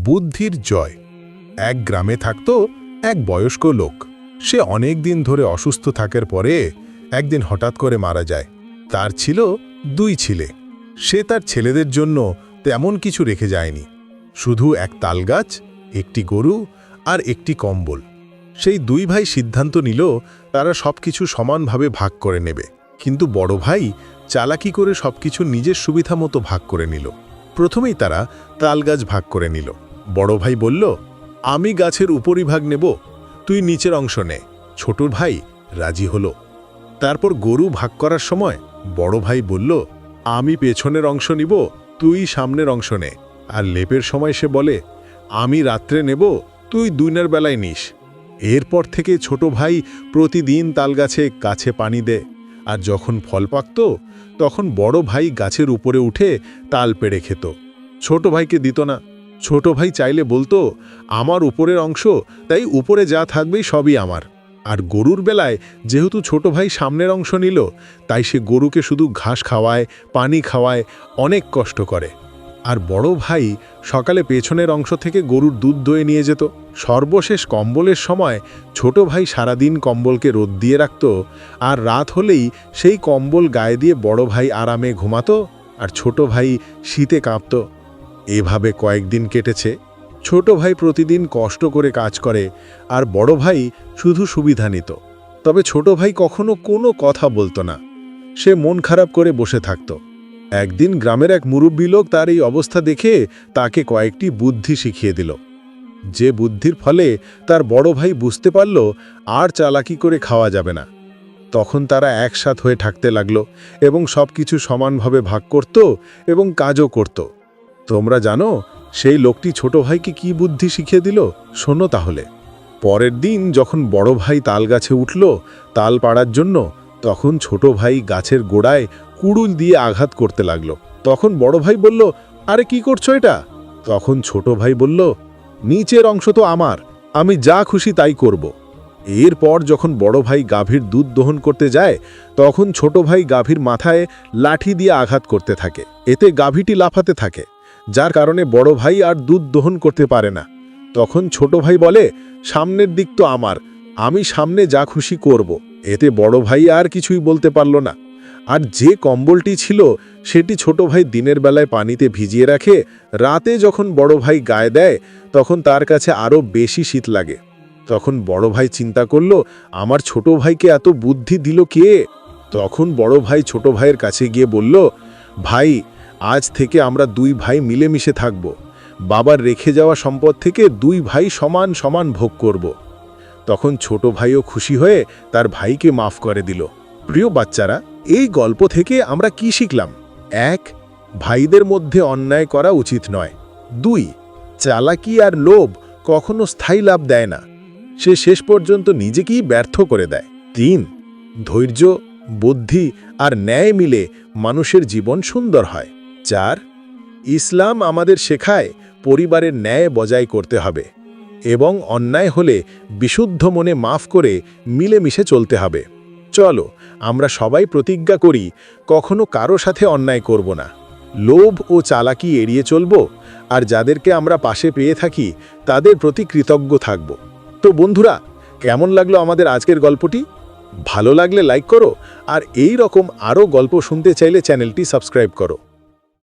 বুদ্ধির জয়। এক গ্রামে থাকত এক বয়স্ক লোক। সে অনেক দিন ধরে অসুস্থ থাকার পরে একদিন হঠাৎ করে মারা যায়। তার ছিল 2 ছেলে। সে তার ছেলেদের জন্য তেমন কিছু রেখে যায়নি, শুধু এক তালগাছ, একটি গরু আর একটি কম্বল। সেই 2 ভাই সিদ্ধান্ত নিল তারা সবকিছু সমানভাবে ভাগ করে নেবে। কিন্তু বড় ভাই চালাকি করে সবকিছু নিজের সুবিধা মতো ভাগ করে নিল। প্রথমেই তারা তালগাছ ভাগ করে নিল। বড় ভাই বলল, আমি গাছের উপরিভাগ নেব, তুই নিচের অংশ নে। ছোট ভাই রাজি হলো। তারপর গরু ভাগ করার সময় বড় ভাই বলল, আমি পেছনের অংশ নিব, তুই সামনের অংশ নে। আর লেপের সময় সে বলে, আমি রাত্রে নেব, তুই দিনের বেলায় নিস। এরপর থেকে ছোট ভাই প্রতিদিন তালগাছে গাছে পানি দেয়, আর যখন ফল পাকত তখন বড় ভাই গাছের উপরে উঠে তাল পেড়ে খেত। ছোট ভাইকে দিত না। ছোট ভাই চাইলে বলতো, আমার উপরের অংশ, তাই উপরে যা থাকবে সবই আমার। আর গরুর বেলায় যেহেতু ছোট ভাই সামনের অংশ নিল, তাই সে গরুকে শুধু ঘাস খাওয়ায়, পানি খাওয়ায়, অনেক কষ্ট করে। আর বড় ভাই সকালে পেছনের অংশ থেকে গরুর দুধ দয়ে নিয়ে যেত। সর্বশেষ কম্বলের সময় ছোট ভাই সারাদিন কম্বলকে রোদ দিয়ে রাখত, আর রাত হলেই সেই কম্বল গায়ে দিয়ে বড় ভাই আরামে ঘুমাতো, আর ছোট ভাই শীতে কাঁপত। এভাবে কয়েকদিন কেটেছে। ছোট ভাই প্রতিদিন কষ্ট করে কাজ করে, আর বড় ভাই শুধু সুবিধা নিত। তবে ছোট ভাই কখনো কোনো কথা বলতো না। সে মন খারাপ করে বসে থাকত। একদিন গ্রামের এক মুরব্বী লোক তার এই অবস্থা দেখে তাকে কয়েকটি বুদ্ধি শিখিয়ে দিল, যে বুদ্ধির ফলে তার বড় ভাই বুঝতে পারল আর চালাকি করে খাওয়া যাবে না। তখন তারা একসাথ হয়ে থাকতে লাগলো এবং সবকিছু সমানভাবে ভাগ করত এবং কাজও করত। তোমরা জানো সেই লোকটি ছোট ভাইকে কি বুদ্ধি শিখিয়ে দিল? শোনো তাহলে। পরের দিন যখন বড় ভাই তাল গাছে উঠল তাল পাড়ার জন্য, তখন ছোট ভাই গাছের গোড়ায় কুড়ুল দিয়ে আঘাত করতে লাগলো। তখন বড় ভাই বলল, আরে কি করছো এটা? তখন ছোট ভাই বলল, নিচের অংশ তো আমার, আমি যা খুশি তাই করব। এরপর যখন বড় ভাই গাভীর দুধ দহন করতে যায়, তখন ছোট ভাই গাভীর মাথায় লাঠি দিয়ে আঘাত করতে থাকে। এতে গাভীটি লাফাতে থাকে, যার কারণে বড় ভাই আর দুধ দহন করতে পারে না। তখন ছোট ভাই বলে, সামনের দিক তো আমার, আমি সামনে যা খুশি করব। এতে বড় ভাই আর কিছুই বলতে পারল না। আর যে কম্বলটি ছিল সেটি ছোট ভাই দিনের বেলায় পানিতে ভিজিয়ে রাখে, রাতে যখন বড় ভাই গায়ে দেয় তখন তার কাছে আরও বেশি শীত লাগে। তখন বড় ভাই চিন্তা করল, আমার ছোট ভাইকে এত বুদ্ধি দিল কে? তখন বড় ভাই ছোট ভাইয়ের কাছে গিয়ে বলল, ভাই, আজ থেকে আমরা 2 ভাই মিলেমিশে থাকব। বাবার রেখে যাওয়া সম্পদ থেকে 2 ভাই সমান সমান ভোগ করব। তখন ছোট ভাইও খুশি হয়ে তার ভাইকে মাফ করে দিল। প্রিয় বাচ্চারা, এই গল্প থেকে আমরা কি শিখলাম? 1. ভাইদের মধ্যে অন্যায় করা উচিত নয়। 2. চালাকি আর লোভ কখনো স্থায়ী লাভ দেয় না, সে শেষ পর্যন্ত নিজেকেই ব্যর্থ করে দেয়। 3. ধৈর্য, বুদ্ধি আর ন্যায় মিলে মানুষের জীবন সুন্দর হয়। 4. ইসলাম আমাদের শেখায় পরিবারের ন্যায় বজায় করতে হবে এবং অন্যায় হলে বিশুদ্ধ মনে মাফ করে মিলেমিশে চলতে হবে। চলো আমরা সবাই প্রতিজ্ঞা করি, কখনো কারো সাথে অন্যায় করব না, লোভ ও চালাকি এড়িয়ে চলব, আর যাদেরকে আমরা পাশে পেয়ে থাকি তাদের প্রতি কৃতজ্ঞ থাকব। তো বন্ধুরা, কেমন লাগলো আমাদের আজকের গল্পটি? ভালো লাগলে লাইক করো, আর এই রকম আরও গল্প শুনতে চাইলে চ্যানেলটি সাবস্ক্রাইব করো।